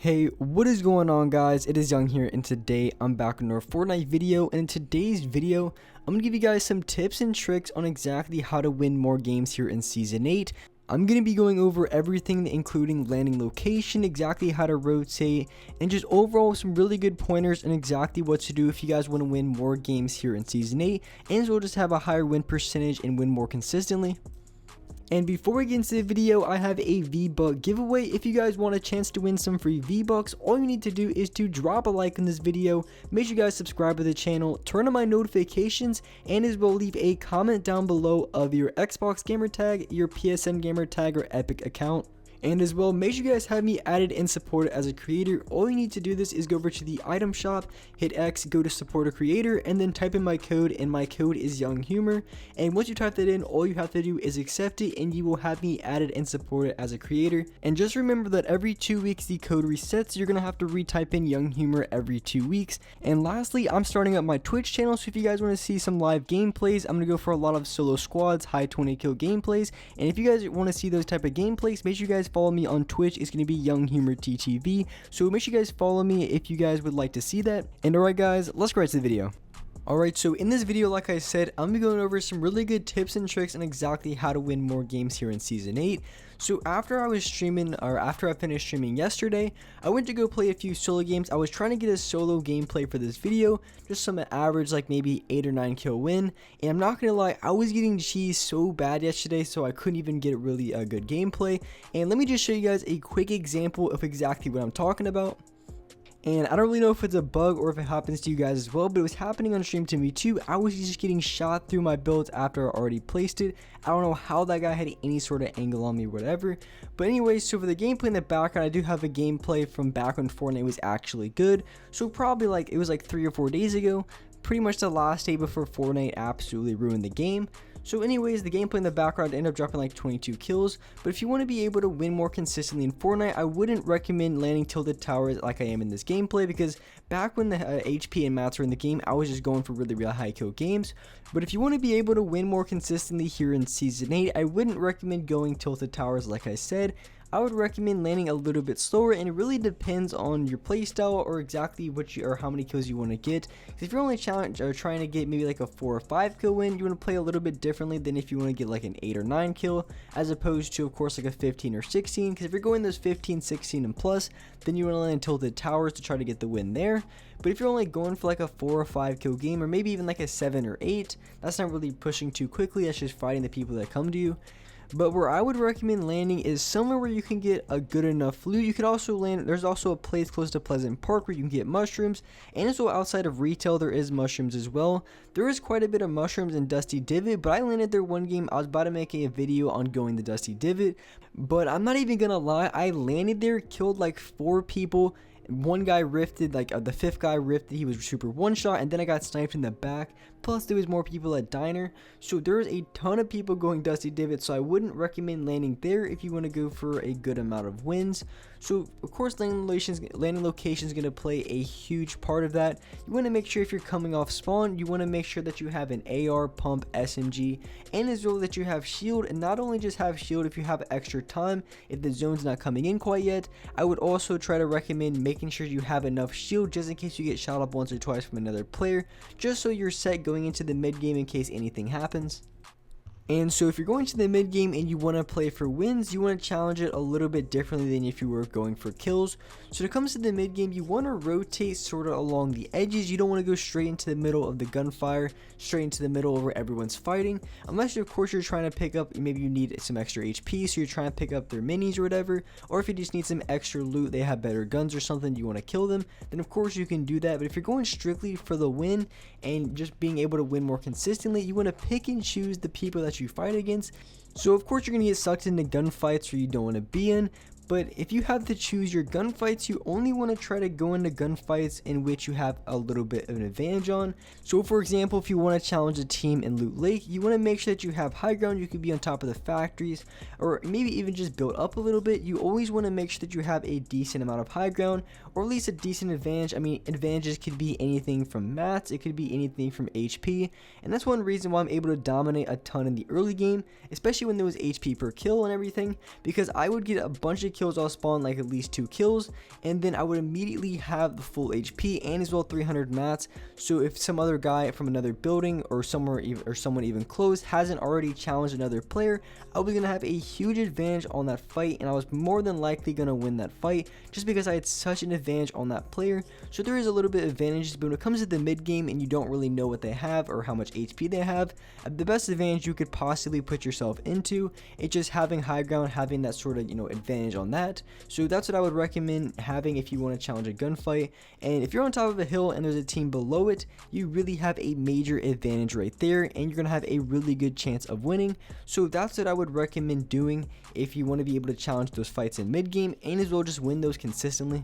Hey, what is going on, guys? It is Young here, and today I'm back with another Fortnite video. And in today's video, I'm gonna give you guys some tips and tricks on exactly how to win more games here in Season 8. I'm going to be going over everything, including landing location, exactly how to rotate, and just overall some really good pointers on exactly what to do if you guys want to win more games here in Season 8, and as well just have a higher win percentage and win more consistently. And before we get into the video, I have a V-Buck giveaway. If you guys want a chance to win some free V-Bucks, all you need to do is to drop a like on this video, make sure you guys subscribe to the channel, turn on my notifications, and as well leave a comment down below of your Xbox gamer tag, your PSN gamer tag, or Epic account. And as well, make sure you guys have me added and supported as a creator. All you need to do this is go over to the item shop, hit X, go to support a creator, and then type in my code, and my code is Young Humor. And once you type that in, all you have to do is accept it, and you will have me added and supported as a creator. And just remember that every 2 weeks the code resets. You're gonna have to retype in Young Humor every 2 weeks. And lastly, I'm starting up my Twitch channel, so if you guys want to see some live gameplays, I'm gonna go for a lot of solo squads, high 20 kill gameplays. And if you guys want to see those type of gameplays, make sure you guys follow me on Twitch. It's going to be Young Humor TTV, so make sure you guys follow me if you guys would like to see that. And alright guys, let's get right to the video. Alright, so in this video, like I said, I'm going to be going over some really good tips and tricks on exactly how to win more games here in Season 8. So after I finished streaming yesterday, I went to go play a few solo games. I was trying to get a solo gameplay for this video, just some average like maybe 8 or 9 kill win. And I'm not going to lie, I was getting cheese so bad yesterday, so I couldn't even get really a good gameplay. And let me just show you guys a quick example of exactly what I'm talking about. And I don't really know if it's a bug or if it happens to you guys as well, but it was happening on stream to me too. I was just getting shot through my builds after I already placed it. I don't know how that guy had any sort of angle on me or whatever. But anyways, so for the gameplay in the background, I do have a gameplay from back when Fortnite was actually good. So probably like, it was like 3 or 4 days ago. Pretty much the last day before Fortnite absolutely ruined the game. So anyways, the gameplay in the background ended up dropping like 22 kills, but if you want to be able to win more consistently in Fortnite, I wouldn't recommend landing tilted towers like I am in this gameplay, because back when the HP and mats were in the game, I was just going for really high kill games. But if you want to be able to win more consistently here in Season 8, I wouldn't recommend going tilted towers like I said. I would recommend landing a little bit slower, and it really depends on your playstyle or exactly or how many kills you want to get. If you're only trying to get maybe like a 4 or 5 kill win, you want to play a little bit differently than if you want to get like an 8 or 9 kill, as opposed to of course like a 15 or 16. Because if you're going those 15, 16 and plus, then you want to land tilted towers to try to get the win there. But if you're only going for like a 4 or 5 kill game, or maybe even like a 7 or 8, that's not really pushing too quickly. That's just fighting the people that come to you. But where I would recommend landing is somewhere where you can get a good enough loot. You could also land, there's also a place close to Pleasant Park where you can get mushrooms, and as well outside of retail there is mushrooms as well. There is quite a bit of mushrooms in Dusty Divot, but I landed there one game. I was about to make a video on going to Dusty Divot, but I'm not even gonna lie, I landed there, killed like 4 people. One guy rifted, like the 5th guy rifted, he was super one shot, and then I got sniped in the back. Plus there was more people at Diner, so there's a ton of people going Dusty Divot, so I wouldn't recommend landing there if you want to go for a good amount of wins. So of course landing location is going to play a huge part of that. You want to make sure if you're coming off spawn, you want to make sure that you have an AR, pump, SMG, and as well that you have shield. And not only just have shield, if you have extra time, if the zone's not coming in quite yet, I would also try to recommend making sure you have enough shield just in case you get shot up once or twice from another player, just so you're set going into the mid game in case anything happens. And so if you're going to the mid game and you want to play for wins, you want to challenge it a little bit differently than if you were going for kills. So when it comes to the mid game, you want to rotate sort of along the edges. You don't want to go straight into the middle of the gunfire, straight into the middle where everyone's fighting, unless of course you're trying to pick up, maybe you need some extra HP, so you're trying to pick up their minis or whatever, or if you just need some extra loot, they have better guns or something, you want to kill them, then of course you can do that. But if you're going strictly for the win and just being able to win more consistently, you want to pick and choose the people that you fight against. So of course you're going to get sucked into gunfights where you don't want to be in, but if you have to choose your gunfights, you only want to try to go into gunfights in which you have a little bit of an advantage on. So for example, if you want to challenge a team in Loot Lake, you want to make sure that you have high ground, you could be on top of the factories, or maybe even just build up a little bit. You always want to make sure that you have a decent amount of high ground, or at least a decent advantage. I mean, advantages could be anything from mats, it could be anything from HP, and that's one reason why I'm able to dominate a ton in the early game, especially when there was HP per kill and everything, because I would get a bunch of kills, I'll spawn like at least 2 kills, and then I would immediately have the full HP and as well 300 mats. So if some other guy from another building or somewhere or someone even close hasn't already challenged another player, I was gonna have a huge advantage on that fight, and I was more than likely gonna win that fight just because I had such an advantage on that player. So there is a little bit of advantages, but when it comes to the mid game and you don't really know what they have or how much HP they have, the best advantage you could possibly put yourself into is just having high ground, having that sort of advantage on that. So that's what I would recommend having if you want to challenge a gunfight. And if you're on top of a hill and there's a team below it, you really have a major advantage right there, and you're gonna have a really good chance of winning. So that's what I would recommend doing if you want to be able to challenge those fights in mid game and as well just win those consistently.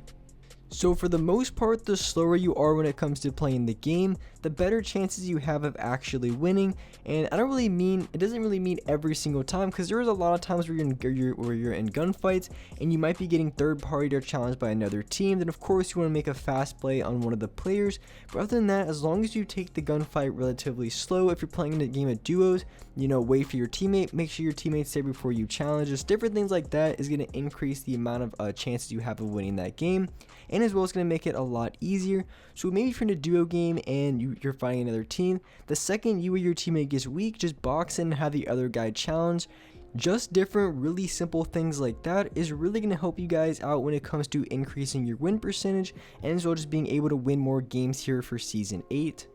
So for the most part, the slower you are when it comes to playing the game, the better chances you have of actually winning. And I don't really mean, it doesn't really mean every single time, because there is a lot of times where you're in gunfights and you might be getting third party or challenged by another team. Then of course you want to make a fast play on one of the players. But other than that, as long as you take the gunfight relatively slow, if you're playing in a game of duos, wait for your teammate, make sure your teammate's there before you challenge. Just different things like that is going to increase the amount of chances you have of winning that game. And as well, it's going to make it a lot easier. So maybe if you're in a duo game and you're fighting another team, the second you or your teammate gets weak, just box in and have the other guy challenge. Just different, really simple things like that is really going to help you guys out when it comes to increasing your win percentage, and as well just being able to win more games here for Season 8.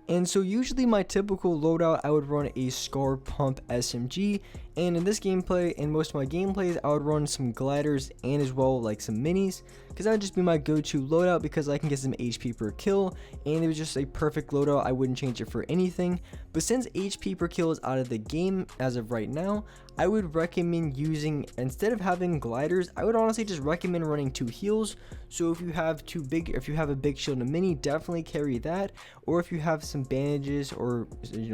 And so usually my typical loadout, I would run a Scar Pump SMG, and in this gameplay and most of my gameplays, I would run some gliders and as well like some minis, because that would just be my go-to loadout because I can get some HP per kill, and it was just a perfect loadout. I wouldn't change it for anything. But since HP per kill is out of the game as of right now, I would recommend using, instead of having gliders, I would honestly just recommend running 2 heals. So if you have a big shield and a mini, definitely carry that. Or if you have some bandages or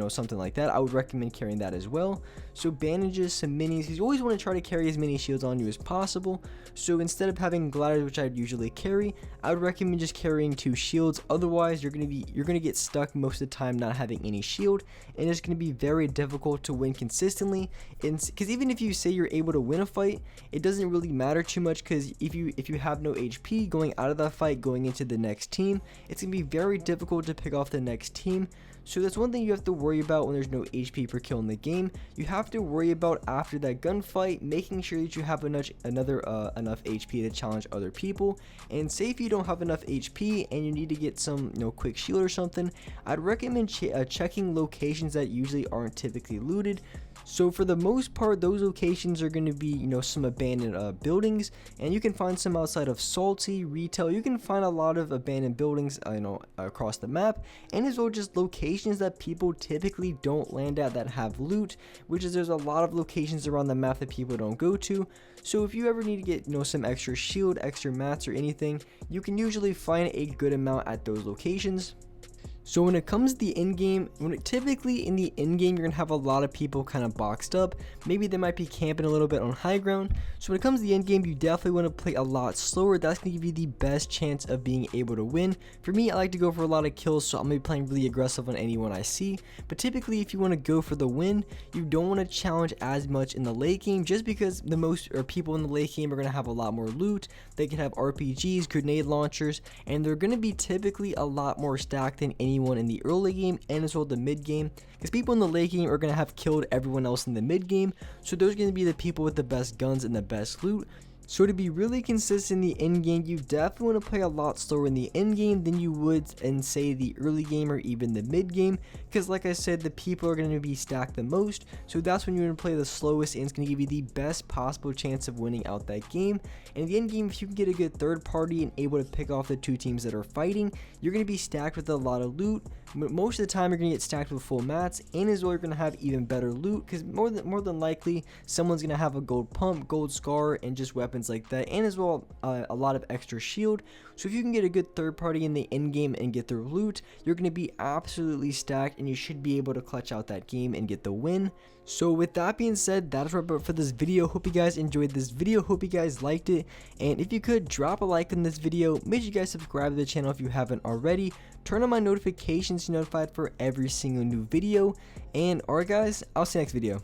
something like that, I would recommend carrying that as well. So bandages, some minis, because you always want to try to carry as many shields on you as possible. So instead of having gliders, which I'd usually carry, I would recommend just carrying 2 shields. Otherwise, you're gonna get stuck most of the time not having any shield, and it's gonna be very difficult to win consistently. Because even if you say you're able to win a fight, it doesn't really matter too much, because if you have no HP going out of that fight, going into the next team, it's gonna be very difficult to pick off the next team. So that's one thing you have to worry about when there's no HP per kill in the game. You have to worry about after that gunfight, making sure that you have enough HP to challenge other people. And say if you don't have enough HP and you need to get some quick shield or something, I'd recommend checking locations that usually aren't typically looted. So for the most part, those locations are going to be, some abandoned buildings, and you can find some outside of Salty, Retail. You can find a lot of abandoned buildings, across the map, and as well just locations that people typically don't land at that have loot, which is there's a lot of locations around the map that people don't go to. So if you ever need to get, some extra shield, extra mats or anything, you can usually find a good amount at those locations. So when it comes to the end game, typically in the end game, you're going to have a lot of people kind of boxed up. Maybe they might be camping a little bit on high ground. So when it comes to the end game, you definitely want to play a lot slower. That's going to give you the best chance of being able to win. For me, I like to go for a lot of kills, so I'm going to be playing really aggressive on anyone I see. But typically, if you want to go for the win, you don't want to challenge as much in the late game, just because people in the late game are going to have a lot more loot. They can have RPGs, grenade launchers, and they're going to be typically a lot more stacked than anyone in the early game and as well the mid game, because people in the late game are going to have killed everyone else in the mid game. So those are going to be the people with the best guns and the best loot. So to be really consistent in the end game, you definitely want to play a lot slower in the end game than you would in say the early game or even the mid game, because like I said, the people are going to be stacked the most. So that's when you're going to play the slowest, and it's going to give you the best possible chance of winning out that game. And in the end game, if you can get a good third party and able to pick off the 2 teams that are fighting, you're going to be stacked with a lot of loot. Most of the time, you're going to get stacked with full mats, and as well, you're going to have even better loot, because more than likely, someone's going to have a gold pump, gold scar, and just weapons like that, and as well a lot of extra shield. So if you can get a good third party in the end game and get their loot, you're going to be absolutely stacked, and you should be able to clutch out that game and get the win. So with that being said, that's wrap up for this video. Hope you guys enjoyed this video, hope you guys liked it, and if you could, drop a like on this video. Make sure you guys subscribe to the channel if you haven't already. Turn on my notifications to be notified for every single new video. And alright guys, I'll see you next video.